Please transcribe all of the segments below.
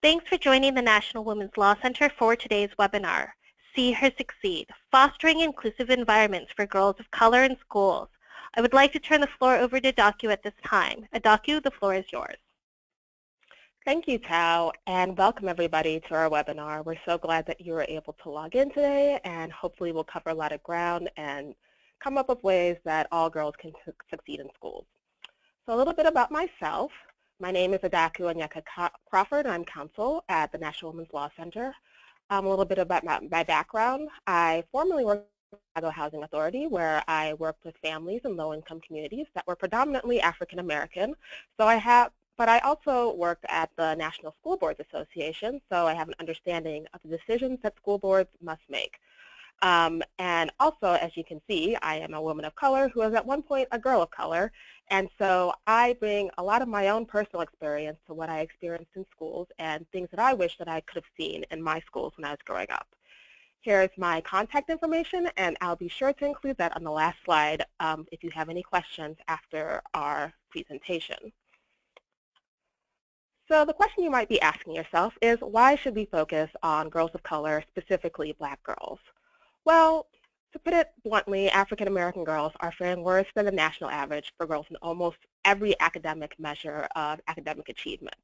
Thanks for joining the National Women's Law Center for today's webinar, See Her Succeed, Fostering Inclusive Environments for Girls of Color in Schools. I would like to turn the floor over to Adaku at this time. Adaku, the floor is yours. Thank you, Tao, and welcome everybody to our webinar. We're so glad that you were able to log in today, and hopefully we'll cover a lot of ground and come up with ways that all girls can succeed in schools. So a little bit about myself. My name is Adaku Onyeka-Crawford, and I'm counsel at the National Women's Law Center. A little bit about my background. I formerly worked at the Chicago Housing Authority, where I worked with families in low-income communities that were predominantly African American. But I also worked at the National School Boards Association, so I have an understanding of the decisions that school boards must make. And also, as you can see, I am a woman of color who was at one point a girl of color, and so I bring a lot of my own personal experience to what I experienced in schools and things that I wish that I could have seen in my schools when I was growing up. Here's my contact information, and I'll be sure to include that on the last slide if you have any questions after our presentation. So the question you might be asking yourself is, why should we focus on girls of color, specifically Black girls? Well, to put it bluntly, African American girls are faring worse than the national average for girls in almost every academic measure of academic achievement.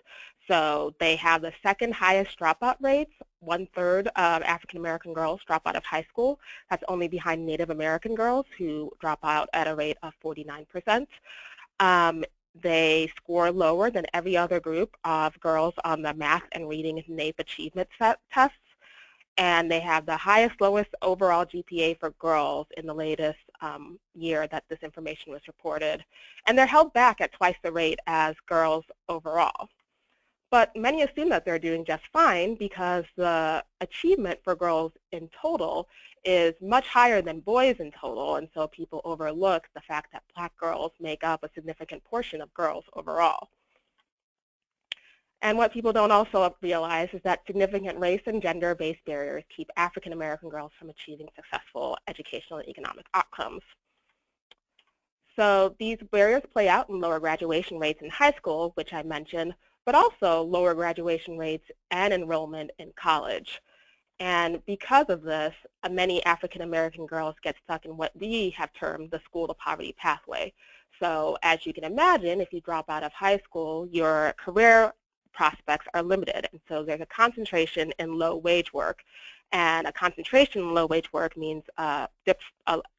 So they have the second highest dropout rates. 1/3 of African American girls drop out of high school. That's only behind Native American girls, who drop out at a rate of 49%. They score lower than every other group of girls on the math and reading and NAEP achievement tests. And they have the lowest overall GPA for girls in the latest year that this information was reported. And they're held back at twice the rate as girls overall. But many assume that they're doing just fine because the achievement for girls in total is much higher than boys in total, and so people overlook the fact that Black girls make up a significant portion of girls overall. And what people don't also realize is that significant race and gender-based barriers keep African American girls from achieving successful educational and economic outcomes. So these barriers play out in lower graduation rates in high school, which I mentioned, but also lower graduation rates and enrollment in college. And because of this, many African American girls get stuck in what we have termed the school to poverty pathway. So as you can imagine, if you drop out of high school, your career prospects are limited. And so there's a concentration in low-wage work. And a concentration in low-wage work means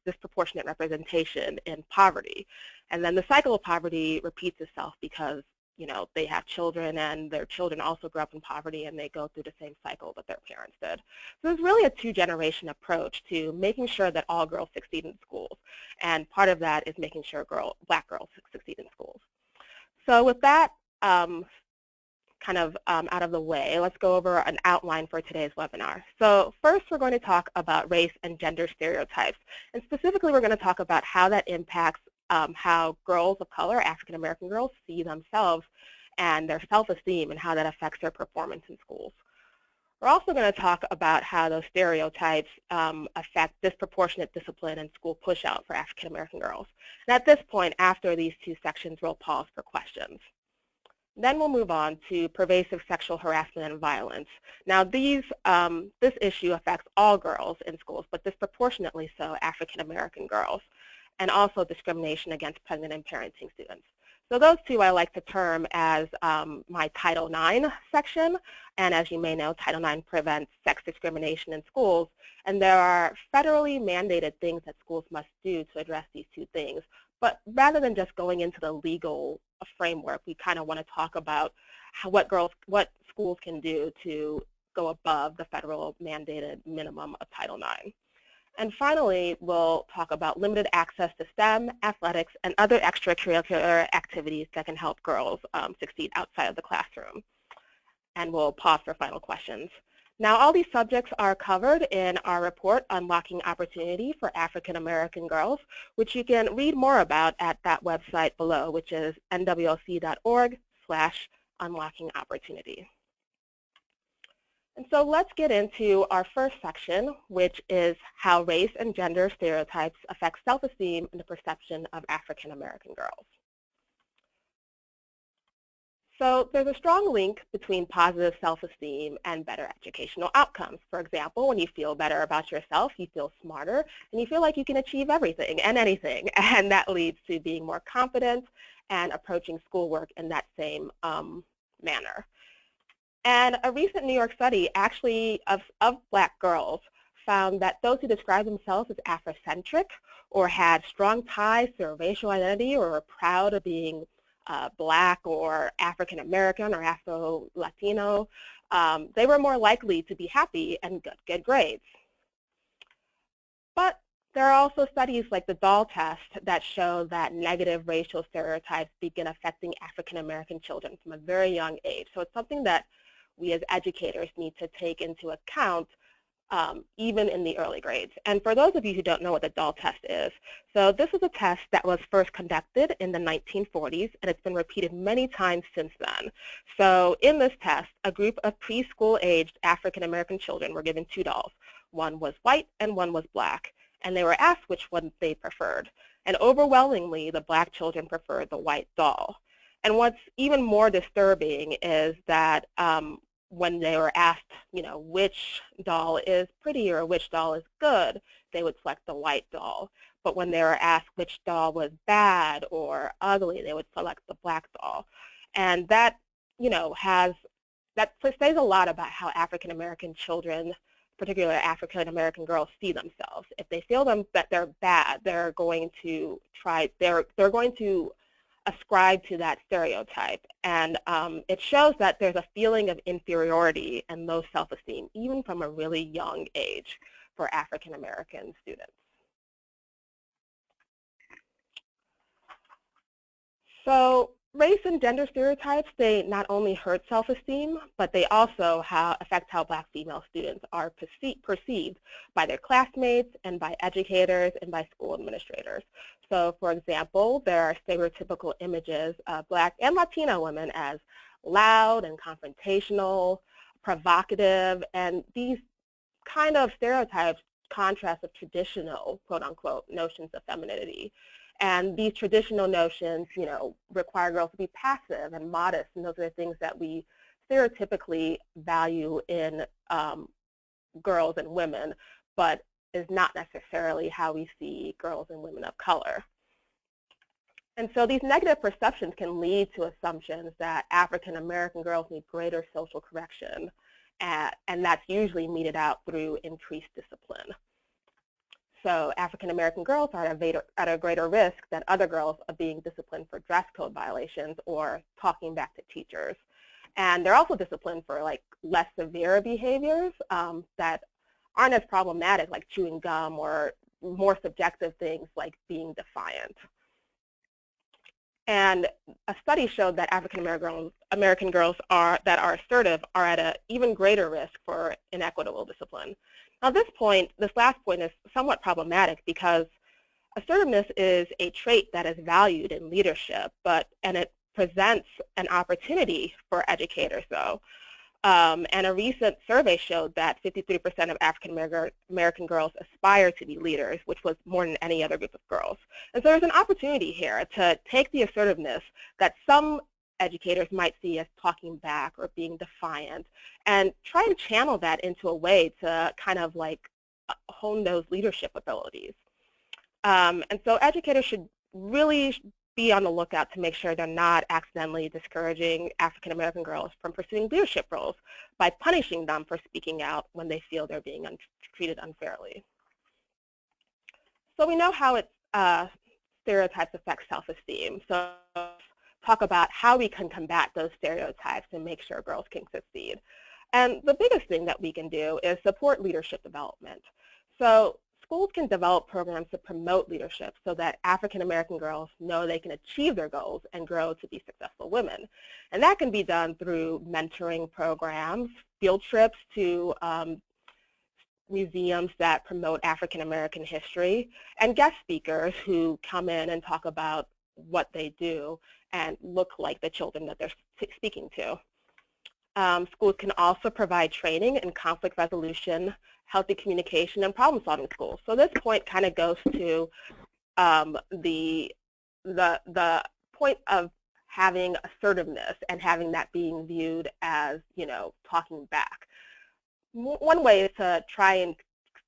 disproportionate representation in poverty. And then the cycle of poverty repeats itself because they have children, and their children also grow up in poverty, and they go through the same cycle that their parents did. So it's really a two-generation approach to making sure that all girls succeed in schools. And part of that is making sure Black girls succeed in schools. So with that out of the way, let's go over an outline for today's webinar. So first, we're going to talk about race and gender stereotypes. And specifically, we're going to talk about how that impacts how girls of color, African American girls, see themselves and their self-esteem, and how that affects their performance in schools. We're also going to talk about how those stereotypes affect disproportionate discipline and school push-out for African American girls. And at this point, after these two sections, we'll pause for questions. Then we'll move on to pervasive sexual harassment and violence. Now this issue affects all girls in schools, but disproportionately so African American girls, and also discrimination against pregnant and parenting students. So those two I like to term as my Title IX section, and as you may know, Title IX prevents sex discrimination in schools, and there are federally mandated things that schools must do to address these two things. But rather than just going into the legal framework, we kind of want to talk about what schools can do to go above the federal mandated minimum of Title IX. And finally, we'll talk about limited access to STEM, athletics, and other extracurricular activities that can help girls succeed outside of the classroom. And we'll pause for final questions. Now, all these subjects are covered in our report, Unlocking Opportunity for African American Girls, which you can read more about at that website below, which is nwlc.org/unlockingopportunity. And so let's get into our first section, which is how race and gender stereotypes affect self-esteem and the perception of African American girls. So there's a strong link between positive self-esteem and better educational outcomes. For example, when you feel better about yourself, you feel smarter, and you feel like you can achieve everything and anything. And that leads to being more confident and approaching schoolwork in that same manner. And a recent New York study actually of Black girls found that those who describe themselves as Afrocentric or had strong ties to a racial identity or were proud of being Black or African American or Afro-Latino, they were more likely to be happy and get good grades. But there are also studies like the doll test that show that negative racial stereotypes begin affecting African American children from a very young age. So it's something that we as educators need to take into account even in the early grades. And for those of you who don't know what the doll test is, so this is a test that was first conducted in the 1940s, and it's been repeated many times since then. So in this test, a group of preschool-aged African-American children were given two dolls. One was white and one was Black, and they were asked which one they preferred. And overwhelmingly, the Black children preferred the white doll. And what's even more disturbing is that when they were asked, which doll is prettier or which doll is good, they would select the white doll. But when they were asked which doll was bad or ugly, they would select the Black doll. And that, that says a lot about how African American children, particularly African American girls, see themselves. If they feel that they're bad, they're going to ascribe to that stereotype. And it shows that there's a feeling of inferiority and low self-esteem, even from a really young age for African American students. So race and gender stereotypes, they not only hurt self-esteem, but they also affect how Black female students are perceived by their classmates and by educators and by school administrators. So for example, there are stereotypical images of Black and Latino women as loud and confrontational, provocative, and these kind of stereotypes contrast with traditional, quote unquote, notions of femininity. And these traditional notions, require girls to be passive and modest, and those are the things that we stereotypically value in girls and women, but is not necessarily how we see girls and women of color. And so these negative perceptions can lead to assumptions that African American girls need greater social correction, and that's usually meted out through increased discipline. So African American girls are at a greater risk than other girls of being disciplined for dress code violations or talking back to teachers. And they're also disciplined for less severe behaviors that aren't as problematic, like chewing gum, or more subjective things like being defiant. And a study showed that African American girls that are assertive are at an even greater risk for inequitable discipline. Now this last point is somewhat problematic because assertiveness is a trait that is valued in leadership, and it presents an opportunity for educators though. And a recent survey showed that 53% of African American girls aspire to be leaders, which was more than any other group of girls. And so there's an opportunity here to take the assertiveness that some educators might see as talking back or being defiant and try and channel that into a way to kind of hone those leadership abilities. And so educators should really be on the lookout to make sure they're not accidentally discouraging African American girls from pursuing leadership roles by punishing them for speaking out when they feel they're being treated unfairly. So we know how stereotypes affect self-esteem. So talk about how we can combat those stereotypes and make sure girls can succeed. And the biggest thing that we can do is support leadership development. So schools can develop programs to promote leadership so that African American girls know they can achieve their goals and grow to be successful women. And that can be done through mentoring programs, field trips to museums that promote African American history, and guest speakers who come in and talk about what they do and look like the children that they're speaking to. Schools can also provide training in conflict resolution, healthy communication, and problem-solving skills. So this point kind of goes to the point of having assertiveness and having that being viewed as, talking back. One way is to try and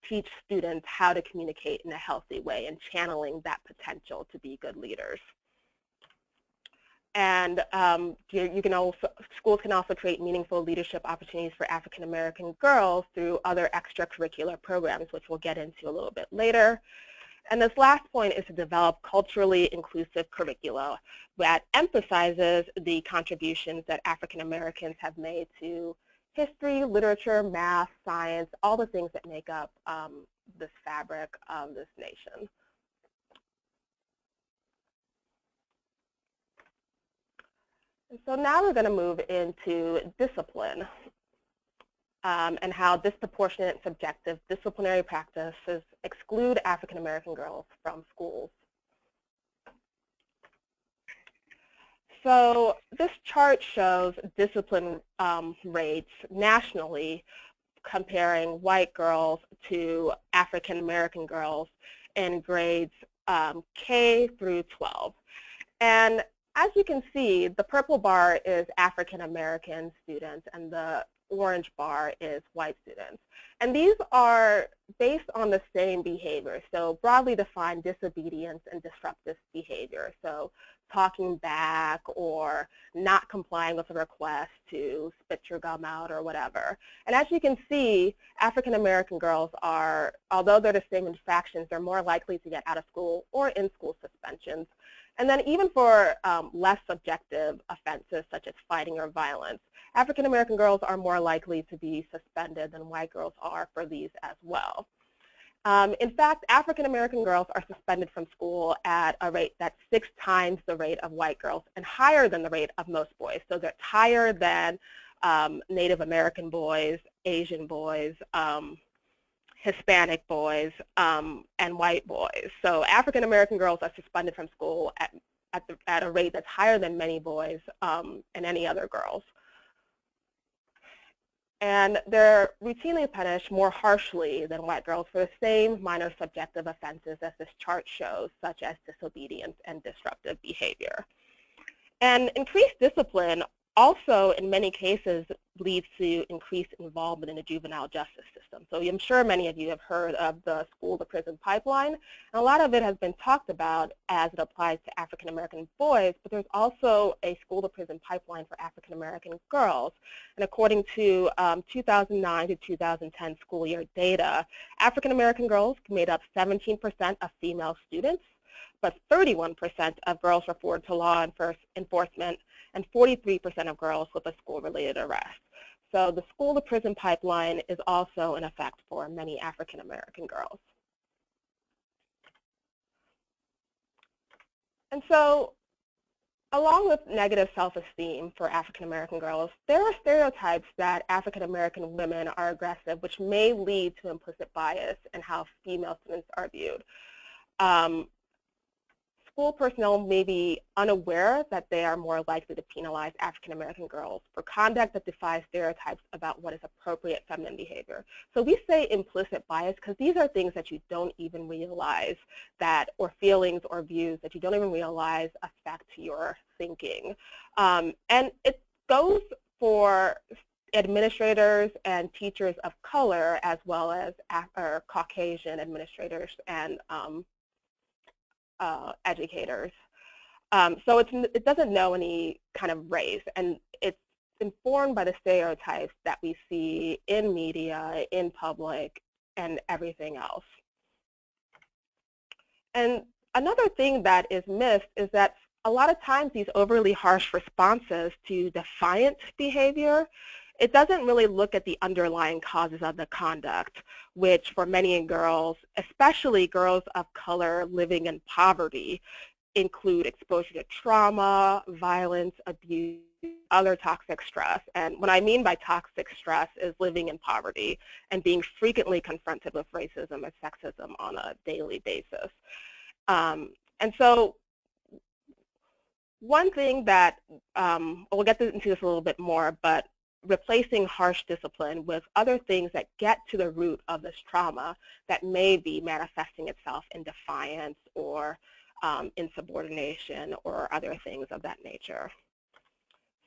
teach students how to communicate in a healthy way and channeling that potential to be good leaders. And schools can also create meaningful leadership opportunities for African American girls through other extracurricular programs, which we'll get into a little bit later. And this last point is to develop culturally inclusive curricula that emphasizes the contributions that African Americans have made to history, literature, math, science, all the things that make up this fabric of this nation. And so now we're going to move into discipline and how disproportionate and subjective disciplinary practices exclude African American girls from schools. So this chart shows discipline rates nationally comparing white girls to African American girls in grades K through 12. And as you can see, the purple bar is African American students and the orange bar is white students. And these are based on the same behavior. So broadly defined disobedience and disruptive behavior. So talking back or not complying with a request to spit your gum out or whatever. And as you can see, African American girls are, although they're the same infractions, they're more likely to get out of school or in-school suspensions. And then even for less subjective offenses such as fighting or violence, African American girls are more likely to be suspended than white girls are for these as well. In fact, African American girls are suspended from school at a rate that's 6 times the rate of white girls and higher than the rate of most boys. So that's higher than Native American boys, Asian boys, Hispanic boys, and white boys. So African American girls are suspended from school at a rate that's higher than many boys and any other girls. And they're routinely punished more harshly than white girls for the same minor subjective offenses as this chart shows, such as disobedience and disruptive behavior. And increased discipline also, in many cases, leads to increased involvement in the juvenile justice system. So I'm sure many of you have heard of the school-to-prison pipeline. And a lot of it has been talked about as it applies to African American boys, but there's also a school-to-prison pipeline for African American girls. And according to 2009 to 2010 school year data, African American girls made up 17% of female students, but 31% of girls reported to law enforcement and 43% of girls with a school-related arrest. So the school-to-prison pipeline is also in effect for many African American girls. And so along with negative self-esteem for African American girls, there are stereotypes that African American women are aggressive, which may lead to implicit bias in how female students are viewed. School personnel may be unaware that they are more likely to penalize African American girls for conduct that defies stereotypes about what is appropriate feminine behavior. So we say implicit bias because these are things that you don't even realize that, or feelings or views that you don't even realize affect your thinking. And it goes for administrators and teachers of color as well as Caucasian administrators and educators. So it doesn't know any kind of race, and it's informed by the stereotypes that we see in media, in public, and everything else. And another thing that is missed is that a lot of times these overly harsh responses to defiant behavior, it doesn't really look at the underlying causes of the conduct, which for many girls, especially girls of color living in poverty, include exposure to trauma, violence, abuse, other toxic stress. And what I mean by toxic stress is living in poverty and being frequently confronted with racism and sexism on a daily basis. And so one thing that, we'll get into this a little bit more, but replacing harsh discipline with other things that get to the root of this trauma that may be manifesting itself in defiance or insubordination, or other things of that nature.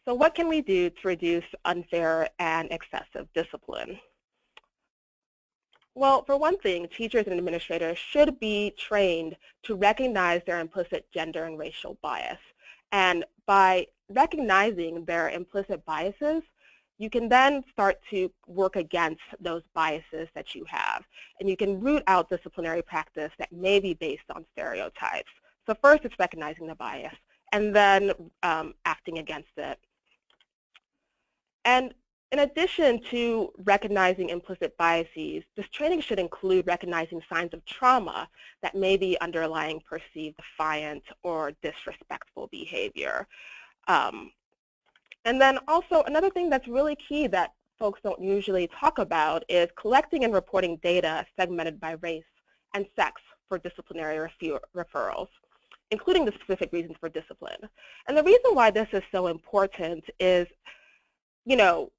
So what can we do to reduce unfair and excessive discipline? Well, for one thing, teachers and administrators should be trained to recognize their implicit gender and racial bias. And by recognizing their implicit biases, you can then start to work against those biases that you have. And you can root out disciplinary practice that may be based on stereotypes. So first, it's recognizing the bias, and then acting against it. And in addition to recognizing implicit biases, this training should include recognizing signs of trauma that may be underlying perceived defiant or disrespectful behavior. And then also another thing that's really key that folks don't usually talk about is collecting and reporting data segmented by race and sex for disciplinary referrals, including the specific reasons for discipline. And the reason why this is so important is, you know,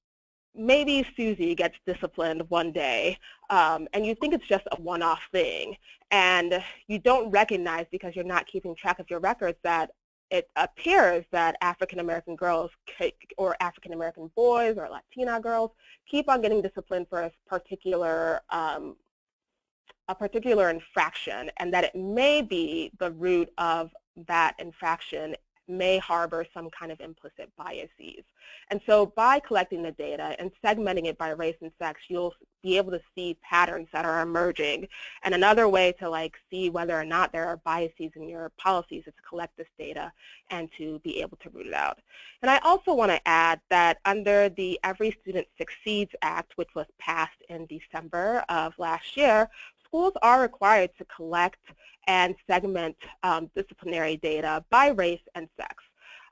maybe Susie gets disciplined one day, and you think it's just a one-off thing, and you don't recognize, because you're not keeping track of your records, that it appears that African-American girls or African-American boys or Latina girls keep on getting disciplined for a particular infraction, and that it may be the root of that infraction may harbor some kind of implicit biases. And so by collecting the data and segmenting it by race and sex, you'll be able to see patterns that are emerging. And another way to see whether or not there are biases in your policies is to collect this data and to be able to root it out. And I also want to add that under the Every Student Succeeds Act, which was passed in December of last year, schools are required to collect and segment disciplinary data by race and sex.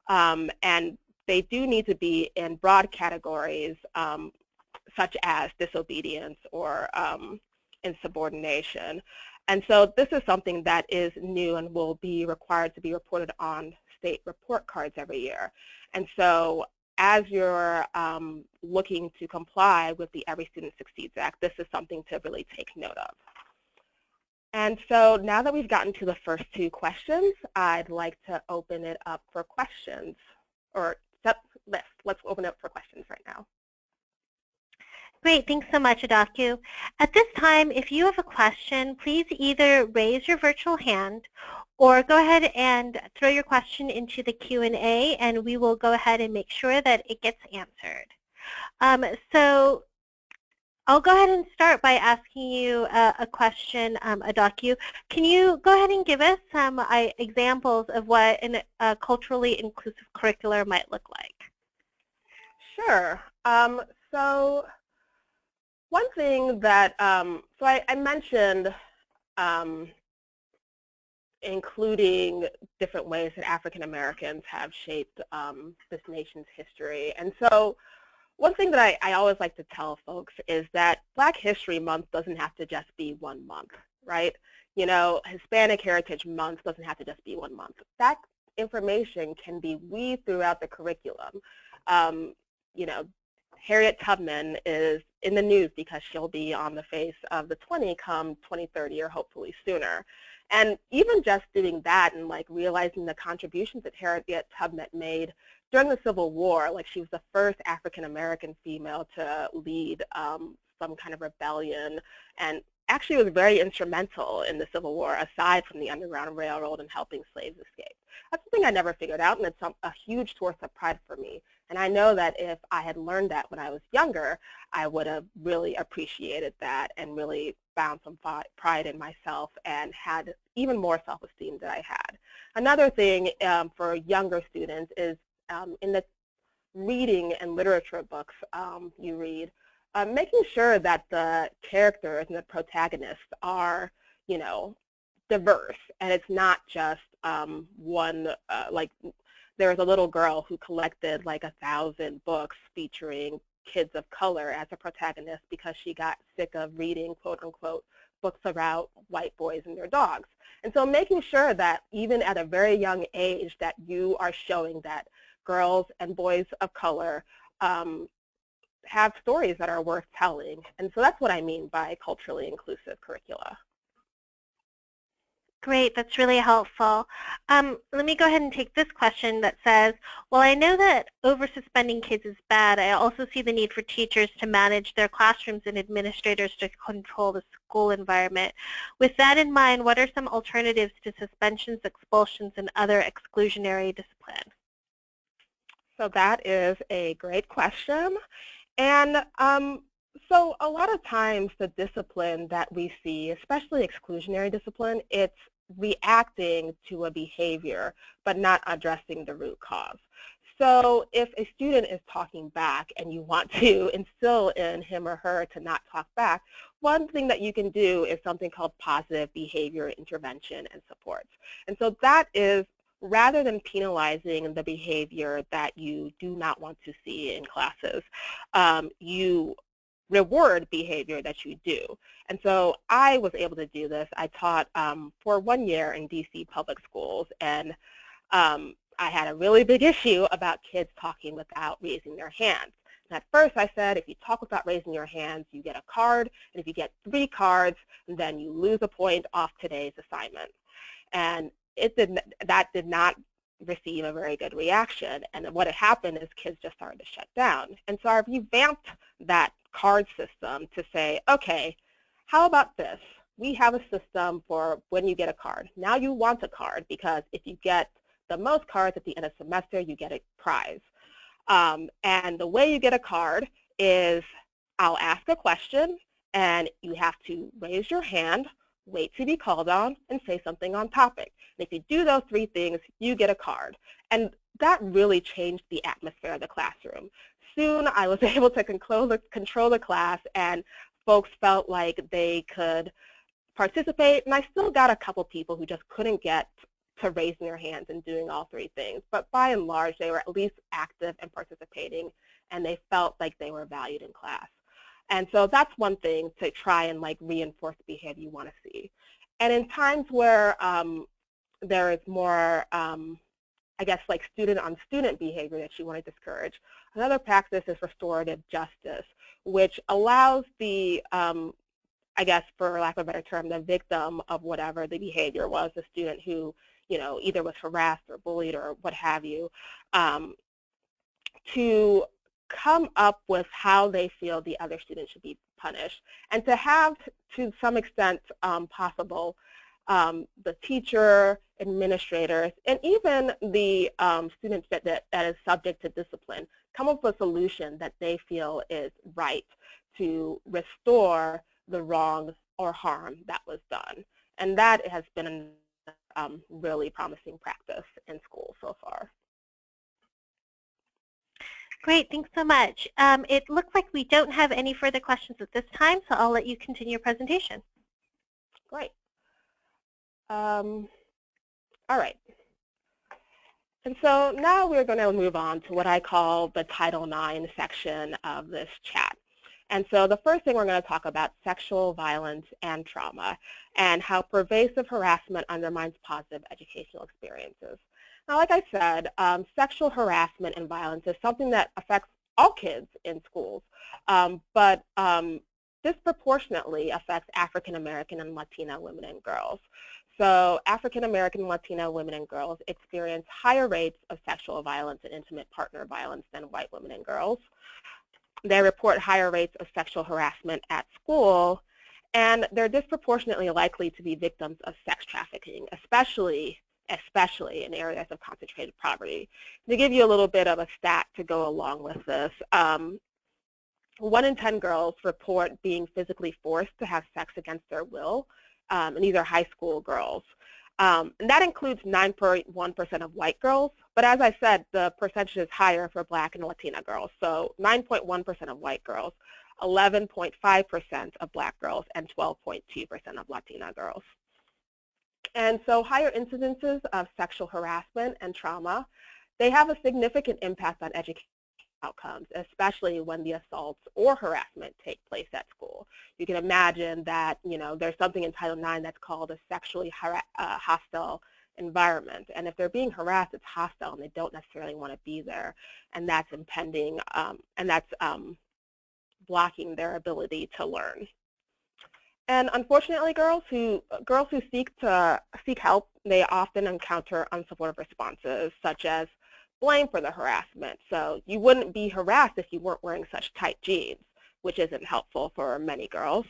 And they do need to be in broad categories such as disobedience or insubordination. And so this is something that is new and will be required to be reported on state report cards every year. And so as you're looking to comply with the Every Student Succeeds Act, this is something to really take note of. And so now that we've gotten to the first two questions, I'd like to open it up for questions. Or let's open it up for questions right now. Great, thanks so much, Adaku. At this time, if you have a question, please either raise your virtual hand or go ahead and throw your question into the Q&A, and we will go ahead and make sure that it gets answered. So I'll go ahead and start by asking you a question, Adaku. Can you go ahead and give us some examples of what a culturally inclusive curricular might look like? Sure. So one thing that, so I mentioned including different ways that African Americans have shaped this nation's history. And so one thing that I always like to tell folks is that Black History Month doesn't have to just be 1 month, right? You know, Hispanic Heritage Month doesn't have to just be 1 month. That information can be weaved throughout the curriculum. You know, Harriet Tubman is in the news because she'll be on the face of the 20 come 2030 or hopefully sooner. And even just doing that and realizing the contributions that Harriet Tubman made during the Civil War, she was the first African-American female to lead some kind of rebellion, and actually was very instrumental in the Civil War, aside from the Underground Railroad and helping slaves escape. That's something I never figured out, and it's a huge source of pride for me. And I know that if I had learned that when I was younger, I would have really appreciated that and really found some pride in myself and had even more self-esteem than I had. Another thing for younger students is in the reading and literature books you read, making sure that the characters and the protagonists are, diverse, and it's not just one, there was a little girl who collected 1,000 books featuring kids of color as a protagonist because she got sick of reading, quote unquote, books about white boys and their dogs. And so making sure that even at a very young age that you are showing that girls and boys of color have stories that are worth telling. And so that's what I mean by culturally inclusive curricula. Great, that's really helpful. Let me go ahead and take this question that says, well, I know that over-suspending kids is bad. I also see the need for teachers to manage their classrooms and administrators to control the school environment. With that in mind, what are some alternatives to suspensions, expulsions, and other exclusionary discipline? So that is a great question. And so a lot of times the discipline that we see, especially exclusionary discipline, it's reacting to a behavior but not addressing the root cause. So if a student is talking back and you want to instill in him or her to not talk back, one thing that you can do is something called positive behavior intervention and supports. And so that is, rather than penalizing the behavior that you do not want to see in classes, you reward behavior that you do. And so I was able to do this. I taught for 1 year in DC public schools, and I had a really big issue about kids talking without raising their hands. And at first I said, if you talk without raising your hands, you get a card, and if you get 3 cards, then you lose a point off today's assignment. And that did not receive a very good reaction. And what had happened is kids just started to shut down. And so I revamped that card system to say, okay, how about this? We have a system for when you get a card. Now you want a card because if you get the most cards at the end of the semester, you get a prize. And the way you get a card is I'll ask a question, and you have to raise your hand, wait to be called on, and say something on topic. And if you do those 3 things, you get a card. And that really changed the atmosphere of the classroom. Soon I was able to control the class, and folks felt like they could participate. And I still got a couple people who just couldn't get to raising their hands and doing all 3 things. But by and large, they were at least active and participating, and they felt like they were valued in class. And so that's one thing to try and reinforce the behavior you want to see. And in times where there is more, I guess, student-on-student behavior that you want to discourage, another practice is restorative justice, which allows the, I guess, for lack of a better term, the victim of whatever the behavior was, the student who, either was harassed or bullied or what have you, to come up with how they feel the other student should be punished, and to have, to some extent possible, the teacher, administrators, and even the students that is subject to discipline come up with a solution that they feel is right to restore the wrong or harm that was done. And that has been a really promising practice in school so far. Great, thanks so much. It looks like we don't have any further questions at this time, so I'll let you continue your presentation. Great. All right. And so now we're going to move on to what I call the Title IX section of this chat. And so the first thing we're going to talk about sexual violence and trauma, and how pervasive harassment undermines positive educational experiences. Now, like I said, sexual harassment and violence is something that affects all kids in schools, but disproportionately affects African American and Latina women and girls. So African American and Latina women and girls experience higher rates of sexual violence and intimate partner violence than white women and girls. They report higher rates of sexual harassment at school, and they're disproportionately likely to be victims of sex trafficking, especially in areas of concentrated poverty. To give you a little bit of a stat to go along with this, 1 in 10 girls report being physically forced to have sex against their will, and these are high school girls. And that includes 9.1% of white girls, but as I said, the percentage is higher for Black and Latina girls. So 9.1% of white girls, 11.5% of Black girls, and 12.2% of Latina girls. And so higher incidences of sexual harassment and trauma, they have a significant impact on education outcomes, especially when the assaults or harassment take place at school. You can imagine that, there's something in Title IX that's called a sexually hostile environment. And if they're being harassed, it's hostile and they don't necessarily want to be there. And that's impending, and that's blocking their ability to learn. And unfortunately, girls who seek help, they often encounter unsupportive responses, such as blame for the harassment. So you wouldn't be harassed if you weren't wearing such tight jeans, which isn't helpful for many girls.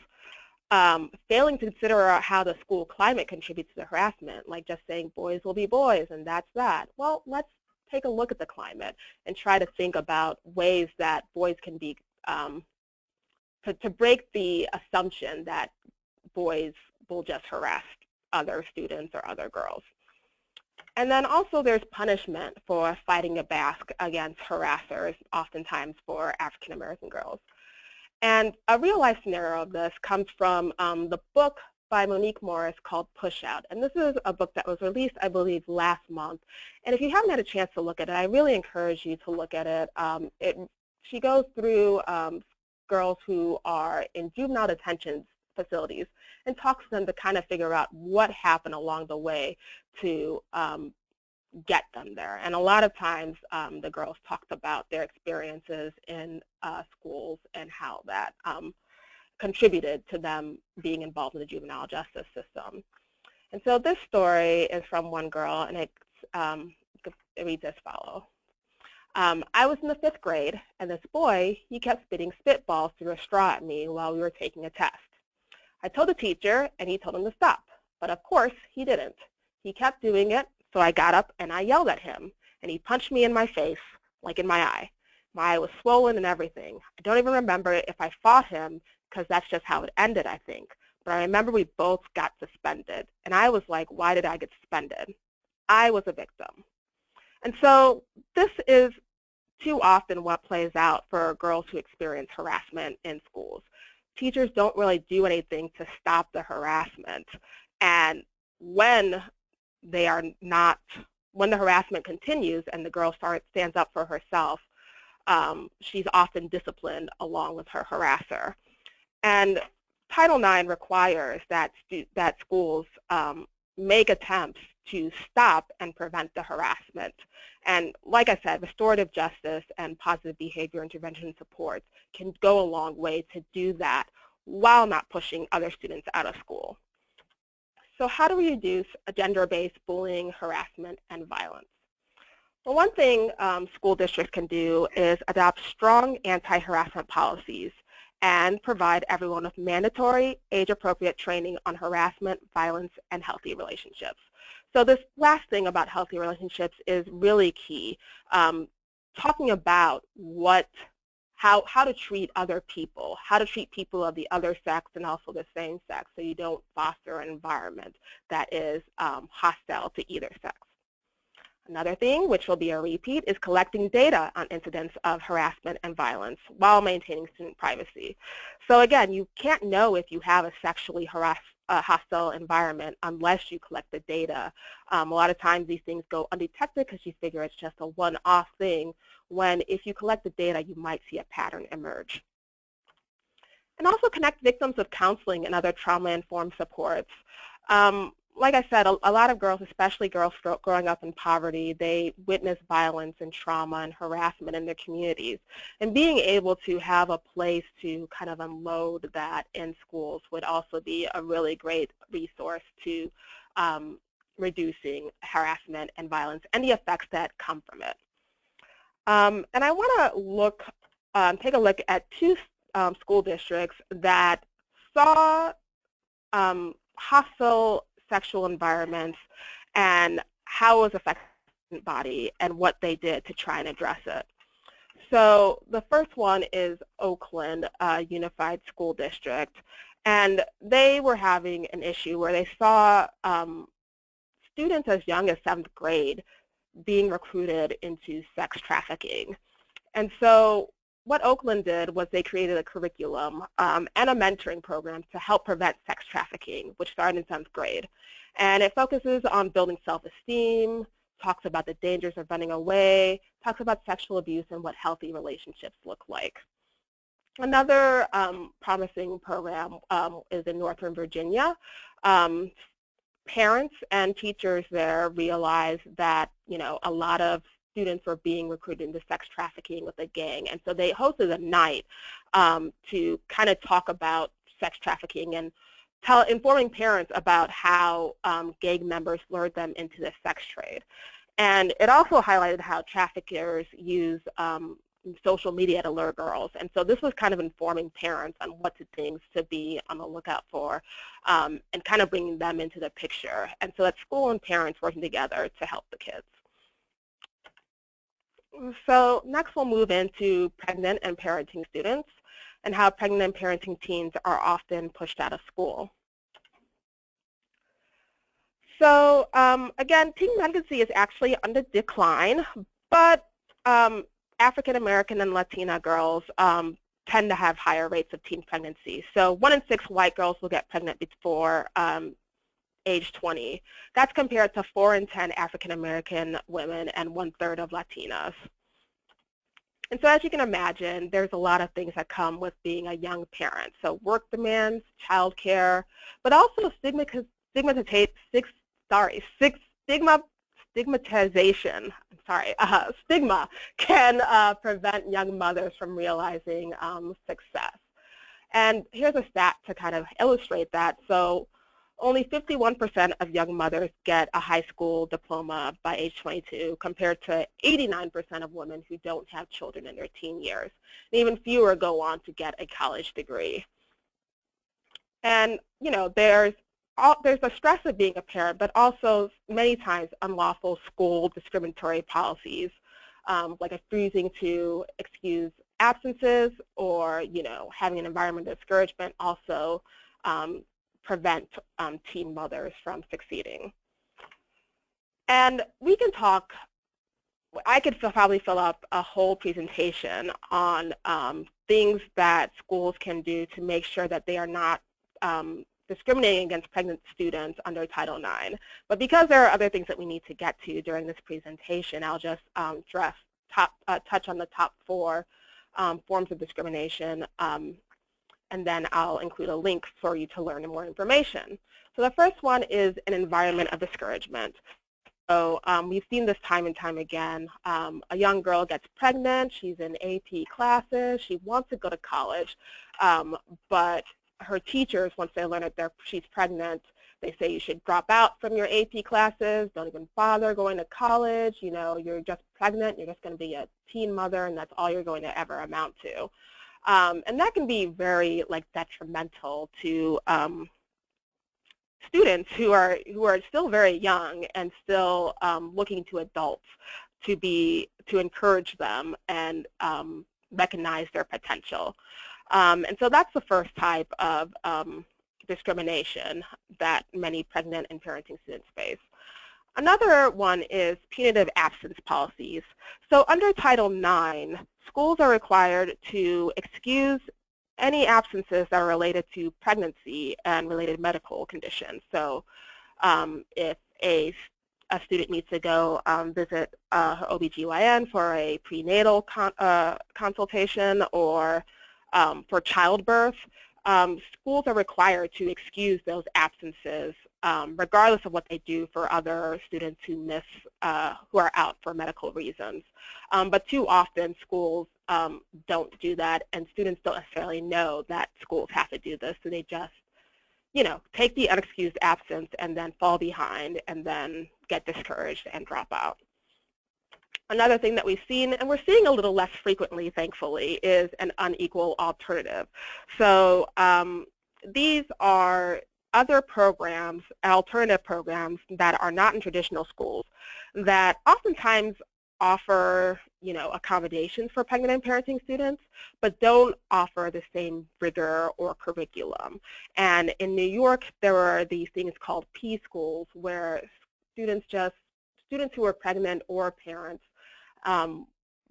Failing to consider how the school climate contributes to the harassment, like just saying boys will be boys and that's that. Well, let's take a look at the climate and try to think about ways that boys can be, to break the assumption that boys will just harass other students or other girls. And then also there's punishment for fighting back against harassers, oftentimes for African American girls. And a real life scenario of this comes from the book by Monique Morris called Push Out. And this is a book that was released, I believe, last month. And if you haven't had a chance to look at it, I really encourage you to look at it. She goes through girls who are in juvenile detention facilities and talks to them to kind of figure out what happened along the way to get them there. And a lot of times the girls talked about their experiences in schools and how that contributed to them being involved in the juvenile justice system. And so this story is from one girl, and it reads as follows. I was in the 5th grade, and this boy, he kept spitting spitballs through a straw at me while we were taking a test. I told the teacher, and he told him to stop. But of course, he didn't. He kept doing it, so I got up and I yelled at him, and he punched me in my face, like in my eye. My eye was swollen and everything. I don't even remember if I fought him, because that's just how it ended, I think. But I remember we both got suspended. And I was like, why did I get suspended? I was a victim. And so this is too often what plays out for girls who experience harassment in schools. Teachers don't really do anything to stop the harassment. And when the harassment continues and the girl stands up for herself, she's often disciplined along with her harasser. And Title IX requires that schools make attempts to stop and prevent the harassment. And like I said, restorative justice and positive behavior intervention supports can go a long way to do that while not pushing other students out of school. So how do we reduce gender-based bullying, harassment, and violence? Well, one thing school districts can do is adopt strong anti-harassment policies and provide everyone with mandatory, age-appropriate training on harassment, violence, and healthy relationships. So this last thing about healthy relationships is really key. Talking about how to treat other people, how to treat people of the other sex and also the same sex, so you don't foster an environment that is hostile to either sex. Another thing, which will be a repeat, is collecting data on incidents of harassment and violence while maintaining student privacy. So again, you can't know if you have a sexually hostile environment unless you collect the data. A lot of times these things go undetected because you figure it's just a one-off thing, when if you collect the data, you might see a pattern emerge. And also connect victims with counseling and other trauma-informed supports. Like I said, a lot of girls, especially girls growing up in poverty, they witness violence and trauma and harassment in their communities. And being able to have a place to kind of unload that in schools would also be a really great resource to reducing harassment and violence and the effects that come from it. And I want to take a look at two school districts that saw hostile sexual environments and how it was affecting the body and what they did to try and address it. So the first one is Oakland Unified School District, and they were having an issue where they saw students as young as 7th grade being recruited into sex trafficking. And so what Oakland did was they created a curriculum and a mentoring program to help prevent sex trafficking, which started in 7th grade. And it focuses on building self-esteem, talks about the dangers of running away, talks about sexual abuse and what healthy relationships look like. Another promising program is in Northern Virginia. Parents and teachers there realized that, a lot of students were being recruited into sex trafficking with a gang. And so they hosted a night to kind of talk about sex trafficking and informing parents about how gang members lured them into the sex trade. And it also highlighted how traffickers use social media to lure girls. And so this was kind of informing parents on what things to be on the lookout for, and kind of bringing them into the picture. And so that's school and parents working together to help the kids. So next we'll move into pregnant and parenting students and how pregnant and parenting teens are often pushed out of school. So again, teen pregnancy is actually on the decline, but African American and Latina girls tend to have higher rates of teen pregnancy. So 1 in 6 white girls will get pregnant before age 20. That's compared to 4 in 10 African American women and 1/3 of Latinas. And so as you can imagine, there's a lot of things that come with being a young parent. So work demands, childcare, but also stigmatization, stigma can prevent young mothers from realizing success. And here's a stat to kind of illustrate that. So only 51% of young mothers get a high school diploma by age 22, compared to 89% of women who don't have children in their teen years. And even fewer go on to get a college degree. And you know, there's the stress of being a parent, but also many times unlawful school discriminatory policies, like refusing to excuse absences, or having an environment of discouragement also prevent teen mothers from succeeding. And we can talk, I could probably fill up a whole presentation on things that schools can do to make sure that they are not discriminating against pregnant students under Title IX. But because there are other things that we need to get to during this presentation, I'll just touch on the top 4 forms of discrimination, and then I'll include a link for you to learn more information. So the first one is an environment of discouragement. So we've seen this time and time again. A young girl gets pregnant, she's in AP classes, she wants to go to college, but her teachers, once they learn that she's pregnant, they say you should drop out from your AP classes, don't even bother going to college, you're just pregnant, you're just going to be a teen mother, and that's all you're going to ever amount to. And that can be very detrimental to students who are still very young and still looking to adults to encourage them and recognize their potential. And so that's the first type of discrimination that many pregnant and parenting students face. Another one is punitive absence policies. So under Title IX, schools are required to excuse any absences that are related to pregnancy and related medical conditions. So if a student needs to go visit her OBGYN for a prenatal consultation, or for childbirth, schools are required to excuse those absences regardless of what they do for other students who who are out for medical reasons. But too often schools don't do that, and students don't necessarily know that schools have to do this, so they just take the unexcused absence and then fall behind and then get discouraged and drop out. Another thing that we've seen, and we're seeing a little less frequently, thankfully, is an unequal alternative. So these are other programs, alternative programs that are not in traditional schools that oftentimes offer, accommodations for pregnant and parenting students, but don't offer the same rigor or curriculum. And in New York, there are these things called P schools, where students who are pregnant or parents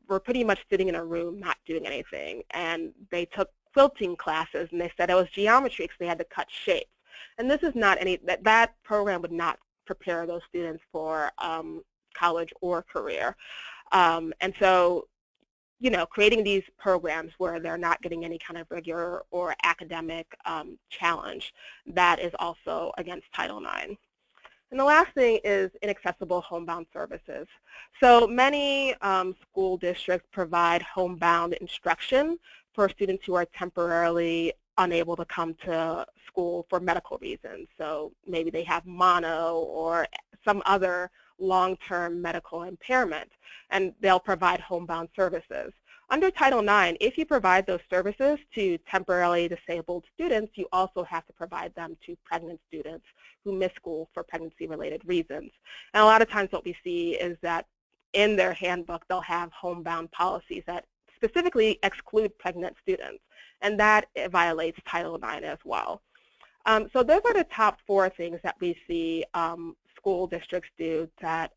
were pretty much sitting in a room not doing anything, and they took quilting classes, and they said it was geometry because they had to cut shapes. And this is not that program would not prepare those students for college or career. And so, creating these programs where they're not getting any kind of rigor or academic challenge, that is also against Title IX. And the last thing is inaccessible homebound services. So many school districts provide homebound instruction for students who are temporarily unable to come to school for medical reasons. So maybe they have mono or some other long-term medical impairment, and they'll provide homebound services. Under Title IX, if you provide those services to temporarily disabled students, you also have to provide them to pregnant students who miss school for pregnancy-related reasons. And a lot of times what we see is that in their handbook, they'll have homebound policies that specifically exclude pregnant students, and that violates Title IX as well. So those are the top 4 things that we see school districts do that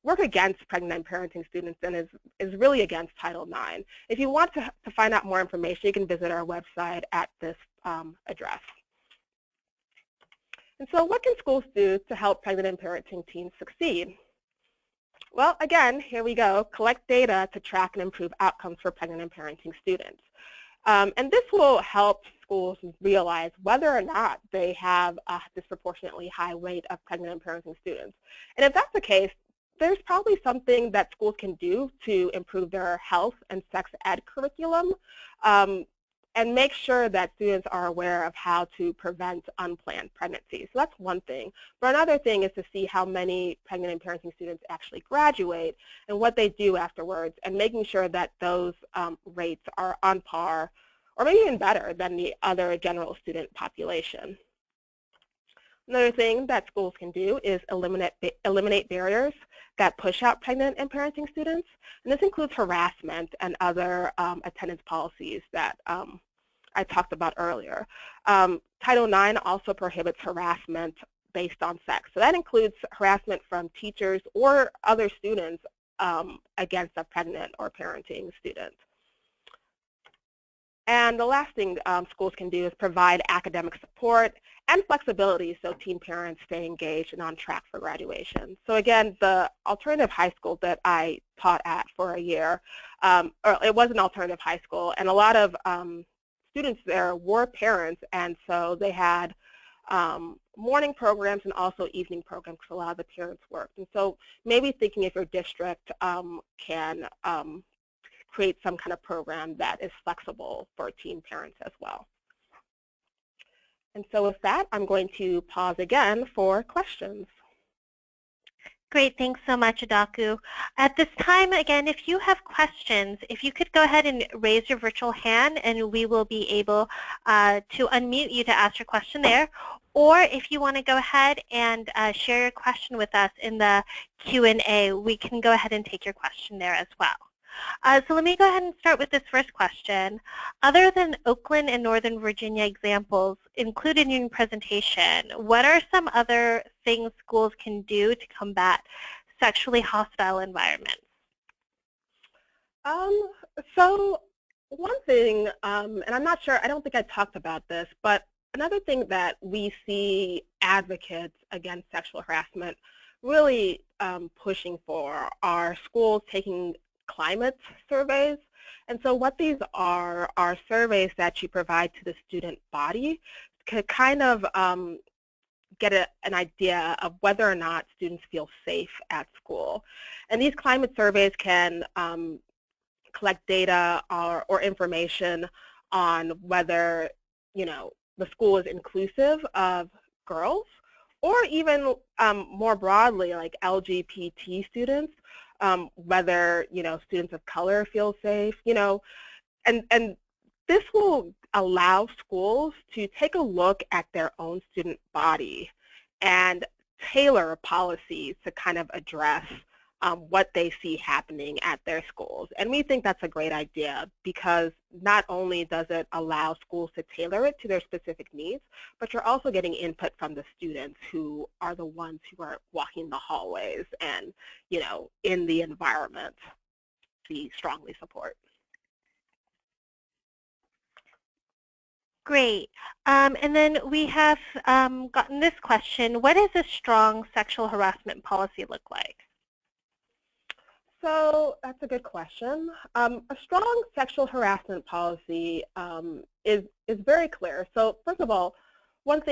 work against pregnant and parenting students and is really against Title IX. If you want to find out more information, you can visit our website at this address. And so what can schools do to help pregnant and parenting teens succeed? Well, again, here we go. Collect data to track and improve outcomes for pregnant and parenting students. And this will help schools realize whether or not they have a disproportionately high rate of pregnant and parenting students. And if that's the case, there's probably something that schools can do to improve their health and sex ed curriculum and make sure that students are aware of how to prevent unplanned pregnancies. So that's one thing. But another thing is to see how many pregnant and parenting students actually graduate and what they do afterwards, and making sure that those rates are on par or maybe even better than the other general student population. Another thing that schools can do is eliminate barriers that push out pregnant and parenting students. And this includes harassment and other attendance policies that I talked about earlier. Title IX also prohibits harassment based on sex. So that includes harassment from teachers or other students against a pregnant or parenting student. And the last thing schools can do is provide academic support and flexibility so teen parents stay engaged and on track for graduation. So again, the alternative high school that I taught at for a year, or it was an alternative high school, and a lot of students there were parents, and so they had morning programs and also evening programs because a lot of the parents worked. And so maybe thinking if your district can create some kind of program that is flexible for teen parents as well. And so with that, I'm going to pause again for questions. Great, thanks so much, Adaku. At this time, again, if you have questions, if you could go ahead and raise your virtual hand, and we will be able to unmute you to ask your question there. Or if you want to go ahead and share your question with us in the Q&A, we can go ahead and take your question there as well. So let me go ahead and start with this first question. Other than Oakland and Northern Virginia examples included in your presentation, what are some other things schools can do to combat sexually hostile environments? So one thing, and I'm not sure, I don't think I talked about this, but another thing that we see advocates against sexual harassment really pushing for are schools taking climate surveys. And so what these are surveys that you provide to the student body to kind of get an idea of whether or not students feel safe at school. And these climate surveys can collect data or information on whether, you know, the school is inclusive of girls, or even more broadly, like LGBT students, whether, you know, students of color feel safe, you know, and this will allow schools to take a look at their own student body and tailor policies to kind of address what they see happening at their schools. And we think that's a great idea because not only does it allow schools to tailor it to their specific needs, but you're also getting input from the students who are the ones who are walking the hallways and, you know, in the environment we strongly support. Great. And then we have gotten this question. What does a strong sexual harassment policy look like? So that's a good question. A strong sexual harassment policy is very clear. So first of all, another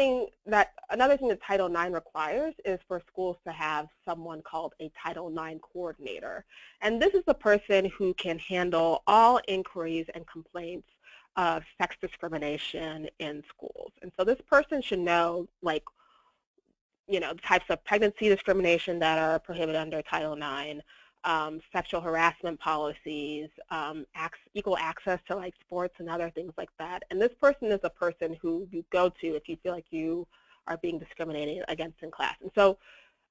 thing that Title IX requires is for schools to have someone called a Title IX coordinator. And this is the person who can handle all inquiries and complaints of sex discrimination in schools. And so this person should know, like, the types of pregnancy discrimination that are prohibited under Title IX, sexual harassment policies, equal access to like sports and other things like that. And this person is a person who you go to if you feel like you are being discriminated against in class. And so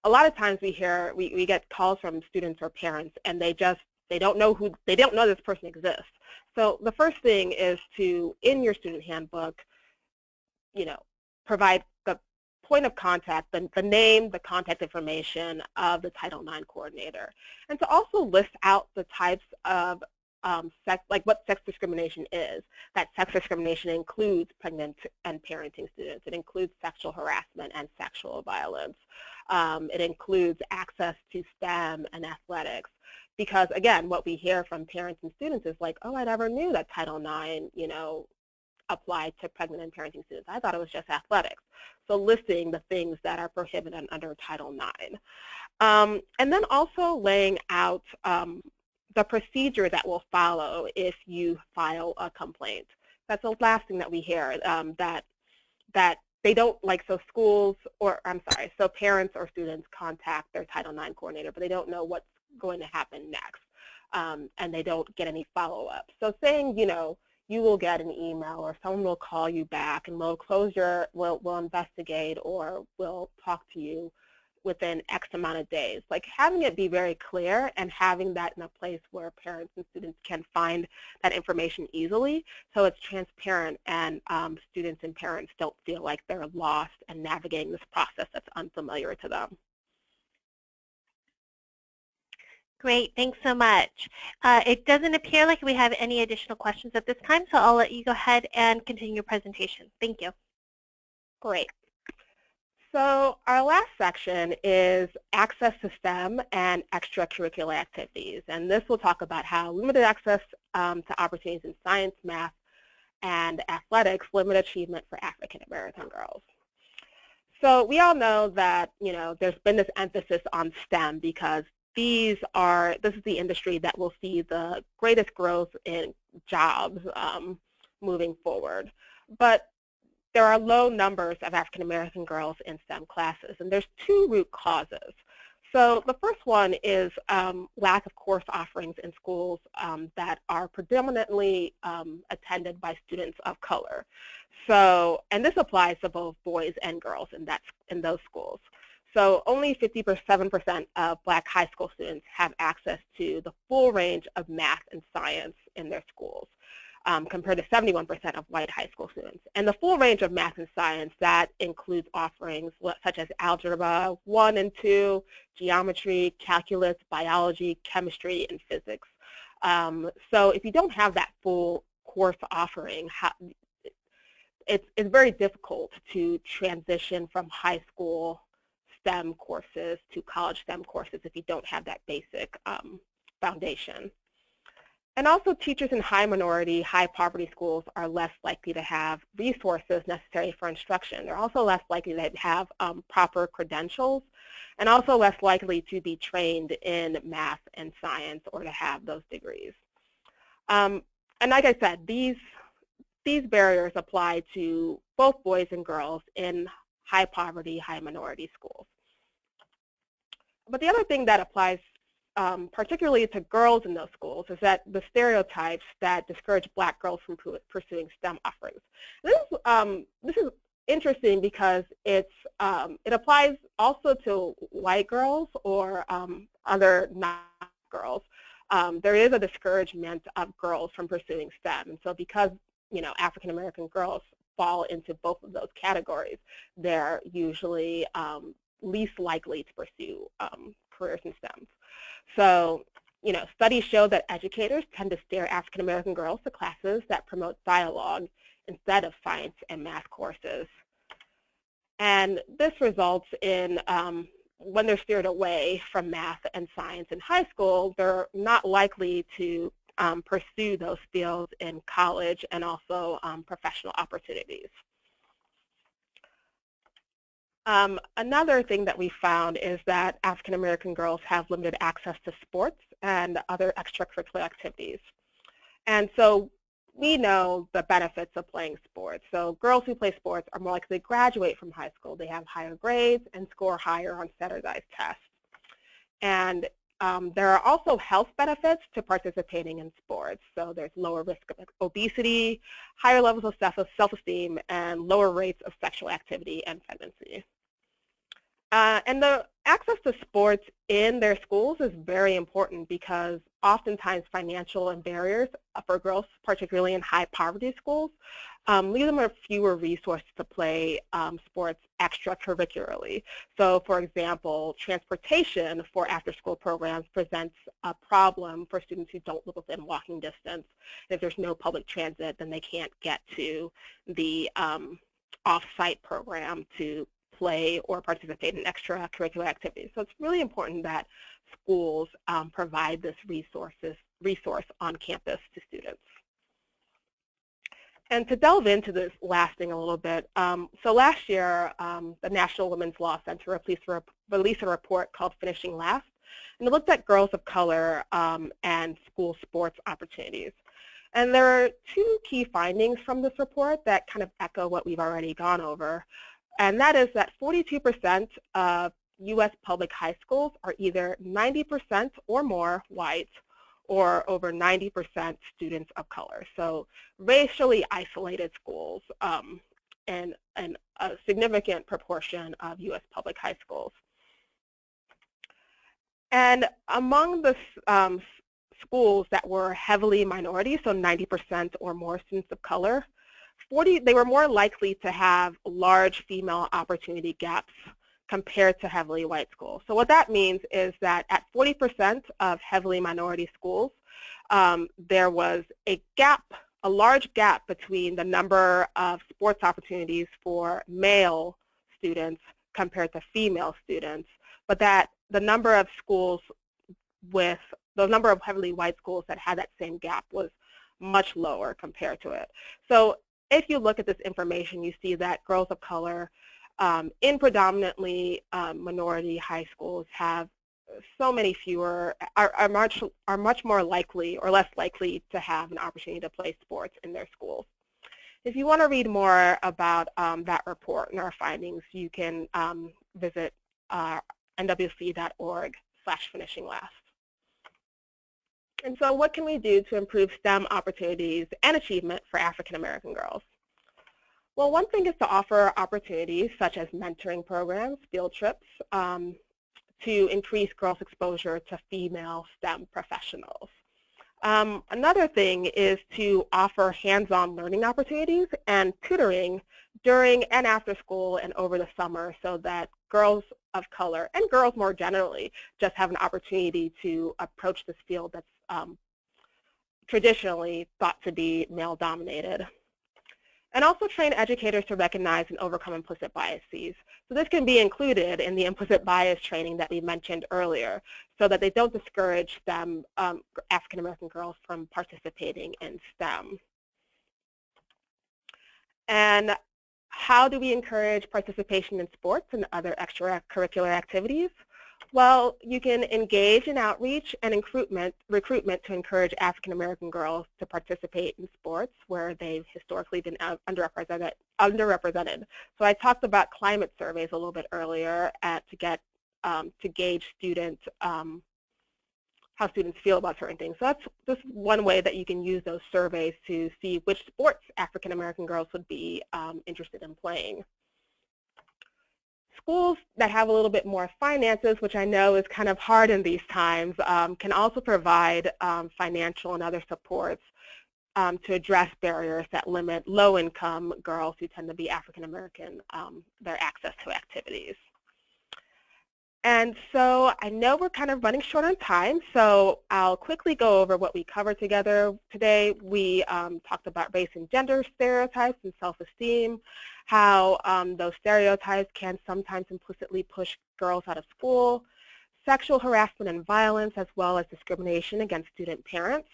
a lot of times we get calls from students or parents, and they don't know this person exists. So the first thing is to, in your student handbook, provide the point of contact, the name, the contact information of the Title IX coordinator, and to also list out the types of what sex discrimination is. That sex discrimination includes pregnant and parenting students. It includes sexual harassment and sexual violence. It includes access to STEM and athletics. Because again, what we hear from parents and students is like, oh, I never knew that Title IX, applied to pregnant and parenting students. I thought it was just athletics. So listing the things that are prohibited under Title IX. And then also laying out the procedure that will follow if you file a complaint. That's the last thing that we hear, that they don't so so parents or students contact their Title IX coordinator, but they don't know what's going to happen next, and they don't get any follow-up. So saying, you will get an email or someone will call you back and we'll investigate or we'll talk to you within X amount of days. Like having it be very clear and having that in a place where parents and students can find that information easily, so it's transparent and students and parents don't feel like they're lost and navigating this process that's unfamiliar to them. Great, thanks so much. It doesn't appear like we have any additional questions at this time, so I'll let you go ahead and continue your presentation. Thank you. Great. So our last section is access to STEM and extracurricular activities. And this will talk about how limited access to opportunities in science, math, and athletics limit achievement for African American girls. So we all know that, there's been this emphasis on STEM because this is the industry that will see the greatest growth in jobs moving forward. But there are low numbers of African American girls in STEM classes, and there's two root causes. So the first one is lack of course offerings in schools that are predominantly attended by students of color. So, and this applies to both boys and girls in those schools. So only 57% of Black high school students have access to the full range of math and science in their schools, compared to 71% of white high school students. And the full range of math and science, that includes offerings such as Algebra 1 and 2, geometry, calculus, biology, chemistry, and physics. So if you don't have that full course offering, it's very difficult to transition from high school STEM courses to college STEM courses if you don't have that basic foundation. And also teachers in high minority, high poverty schools are less likely to have resources necessary for instruction. They're also less likely to have proper credentials, and also less likely to be trained in math and science or to have those degrees. And like I said, these barriers apply to both boys and girls in high poverty, high minority schools. But the other thing that applies particularly to girls in those schools is that the stereotypes that discourage Black girls from pursuing STEM offerings. This is interesting because it applies also to white girls or other non-girls. There is a discouragement of girls from pursuing STEM, and so because African American girls fall into both of those categories, they're usually least likely to pursue careers in STEM. So, studies show that educators tend to steer African American girls to classes that promote dialogue instead of science and math courses. And this results in, when they're steered away from math and science in high school, they're not likely to pursue those fields in college and also professional opportunities. Another thing that we found is that African American girls have limited access to sports and other extracurricular activities. And so we know the benefits of playing sports. So girls who play sports are more likely to graduate from high school. They have higher grades and score higher on standardized tests. And there are also health benefits to participating in sports. So there's lower risk of obesity, higher levels of self-esteem, and lower rates of sexual activity and pregnancy. And the access to sports in their schools is very important because oftentimes financial barriers for girls, particularly in high poverty schools, leave them with fewer resources to play sports extracurricularly. So for example, transportation for after-school programs presents a problem for students who don't live within walking distance. If there's no public transit, then they can't get to the off-site program to play or participate in extracurricular activities. So it's really important that schools provide this resource on campus to students. And to delve into this last thing a little bit, so last year, the National Women's Law Center released a report called Finishing Last, and it looked at girls of color and school sports opportunities. And there are two key findings from this report that kind of echo what we've already gone over. And that is that 42% of U.S. public high schools are either 90% or more white or over 90% students of color. So racially isolated schools and a significant proportion of U.S. public high schools. And among the schools that were heavily minority, so 90% or more students of color, they were more likely to have large female opportunity gaps compared to heavily white schools. So what that means is that at 40% of heavily minority schools, there was a large gap between the number of sports opportunities for male students compared to female students, but that the number of heavily white schools that had that same gap was much lower compared to it. So if you look at this information, you see that girls of color in predominantly minority high schools have so many fewer, are much more likely or less likely to have an opportunity to play sports in their schools. If you want to read more about that report and our findings, you can visit nwc.org/finishinglast. And so what can we do to improve STEM opportunities and achievement for African American girls? Well, one thing is to offer opportunities such as mentoring programs, field trips, to increase girls' exposure to female STEM professionals. Another thing is to offer hands-on learning opportunities and tutoring during and after school and over the summer so that girls of color and girls more generally just have an opportunity to approach this field that's traditionally thought to be male-dominated. And also train educators to recognize and overcome implicit biases. So this can be included in the implicit bias training that we mentioned earlier so that they don't discourage STEM, African American girls from participating in STEM. And how do we encourage participation in sports and other extracurricular activities? Well, you can engage in outreach and recruitment to encourage African American girls to participate in sports where they've historically been underrepresented. So I talked about climate surveys a little bit earlier to gauge how students feel about certain things. So that's just one way that you can use those surveys to see which sports African American girls would be interested in playing. Schools that have a little bit more finances, which I know is kind of hard in these times, can also provide financial and other supports to address barriers that limit low-income girls who tend to be African American, their access to activities. And so I know we're kind of running short on time, so I'll quickly go over what we covered together today. We talked about race and gender stereotypes and self-esteem, how those stereotypes can sometimes implicitly push girls out of school, sexual harassment and violence, as well as discrimination against student parents,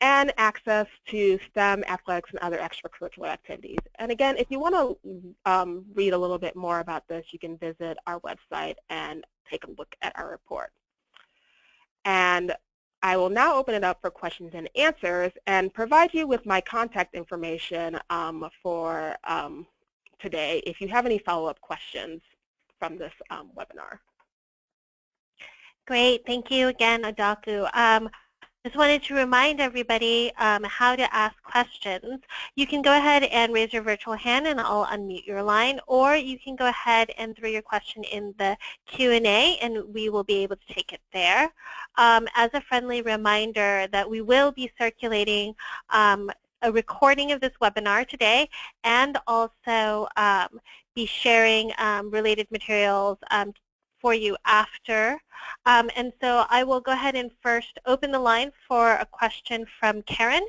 and access to STEM, athletics, and other extracurricular activities. And again, if you want to read a little bit more about this, you can visit our website and take a look at our report. And I will now open it up for questions and answers and provide you with my contact information for today if you have any follow-up questions from this webinar. Great. Thank you again, Adaku. Just wanted to remind everybody how to ask questions. You can go ahead and raise your virtual hand and I'll unmute your line, or you can go ahead and throw your question in the Q&A and we will be able to take it there. As a friendly reminder that we will be circulating a recording of this webinar today and also be sharing related materials for you after. And so I will go ahead and first open the line for a question from Karen.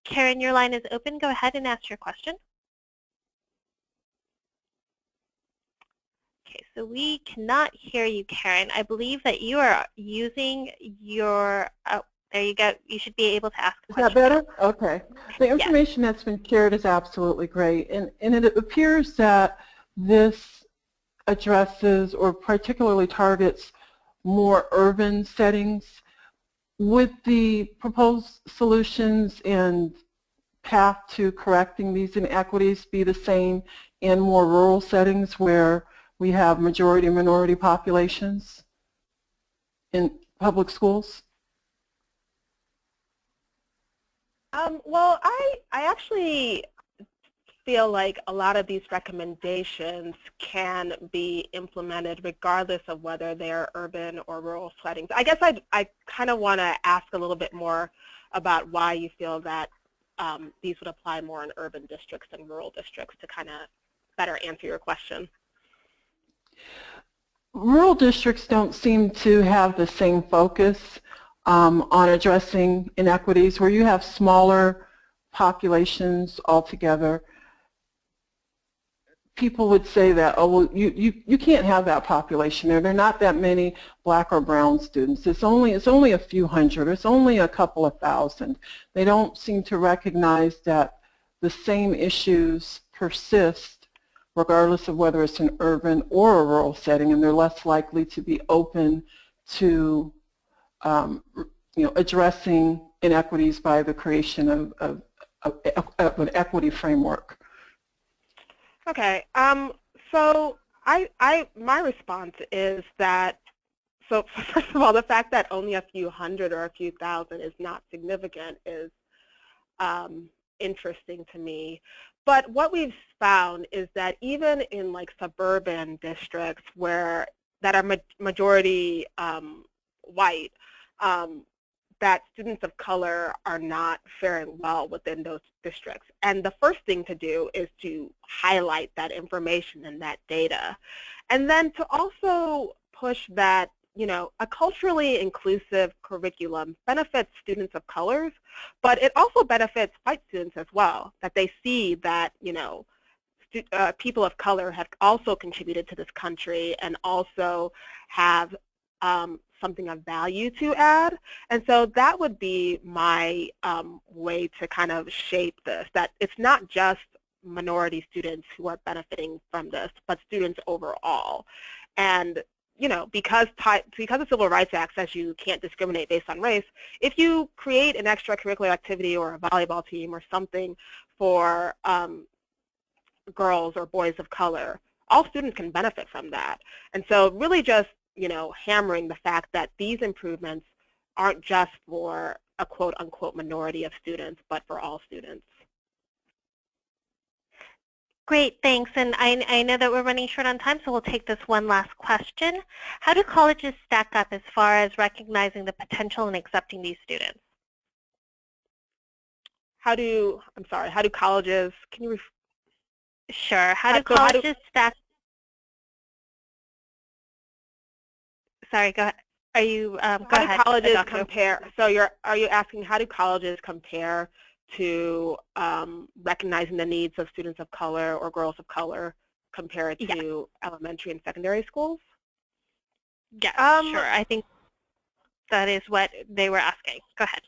Karen, your line is open. Go ahead and ask your question. Okay, so we cannot hear you, Karen. I believe that you are using your, oh, there you go. You should be able to ask a question. Is that better? Okay. The information that's been shared is absolutely great. And it appears that this addresses or particularly targets more urban settings. Would the proposed solutions and path to correcting these inequities be the same in more rural settings where we have majority and minority populations in public schools? Well, I actually feel like a lot of these recommendations can be implemented regardless of whether they're urban or rural settings. I guess I kind of want to ask a little bit more about why you feel that these would apply more in urban districts than rural districts to kind of better answer your question. Rural districts don't seem to have the same focus on addressing inequities. Where you have smaller populations altogether, people would say that, oh, well, you can't have that population there. There are not that many black or brown students. It's only a few hundred. It's only a couple of thousand. They don't seem to recognize that the same issues persist regardless of whether it's an urban or a rural setting, and they're less likely to be open to addressing inequities by the creation of an equity framework. Okay, so my response is that, so first of all, the fact that only a few hundred or a few thousand is not significant is interesting to me. But what we've found is that even in like suburban districts that are majority white, that students of color are not faring well within those districts. And the first thing to do is to highlight that information and that data. And then to also push that, a culturally inclusive curriculum benefits students of colors, but it also benefits white students as well, that they see that, people of color have also contributed to this country and also have something of value to add. And so that would be my way to kind of shape this, that it's not just minority students who are benefiting from this, but students overall. And because the Civil Rights Act says you can't discriminate based on race, if you create an extracurricular activity or a volleyball team or something for girls or boys of color, all students can benefit from that. And so really just hammering the fact that these improvements aren't just for a quote-unquote minority of students, but for all students. Great, thanks. And I know that we're running short on time, so we'll take this one last question. How do colleges stack up as far as recognizing the potential and accepting these students? How do colleges, can you Sure. How do colleges stack? Sorry, go ahead. Are you, go ahead. How do colleges compare, so are you asking how do colleges compare to recognizing the needs of students of color or girls of color compared to elementary and secondary schools? Yes, sure. I think that is what they were asking. Go ahead.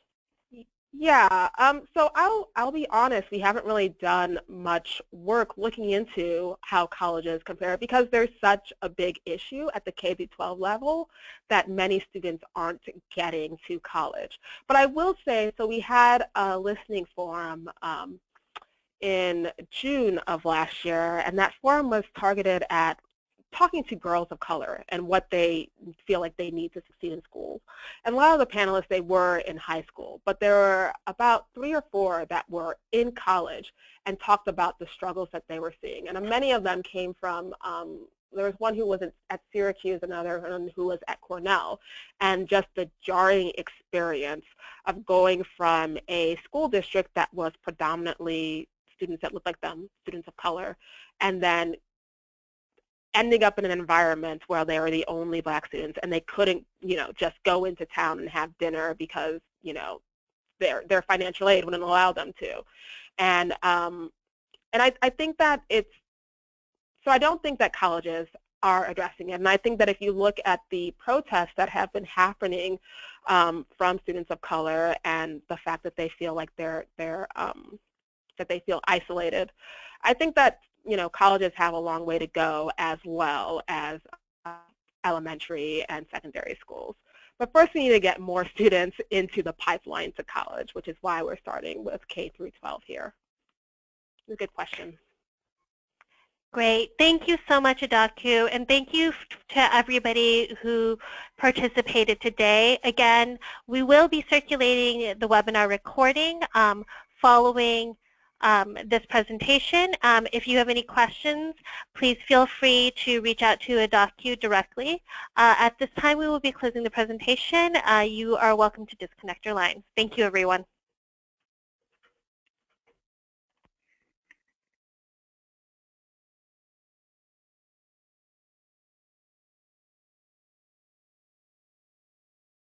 Yeah, so I'll be honest, we haven't really done much work looking into how colleges compare because there's such a big issue at the K-12 level that many students aren't getting to college. But I will say, so we had a listening forum in June of last year, and that forum was targeted at talking to girls of color and what they feel like they need to succeed in school. And a lot of the panelists, they were in high school, but there were about 3 or 4 that were in college and talked about the struggles that they were seeing. And many of them came from, there was one who was at Syracuse, another one who was at Cornell, and just the jarring experience of going from a school district that was predominantly students that looked like them, students of color, and then ending up in an environment where they were the only black students and they couldn't, just go into town and have dinner because, their financial aid wouldn't allow them to. And I think that so I don't think that colleges are addressing it. And I think that if you look at the protests that have been happening from students of color and the fact that they feel like that they feel isolated, I think that colleges have a long way to go as well as elementary and secondary schools. But first we need to get more students into the pipeline to college, which is why we're starting with K through 12 here. It's a good question. Great. Thank you so much, Adaku, and thank you to everybody who participated today. Again, we will be circulating the webinar recording following this presentation. If you have any questions, please feel free to reach out to Adaku directly. At this time, we will be closing the presentation. You are welcome to disconnect your line. Thank you, everyone.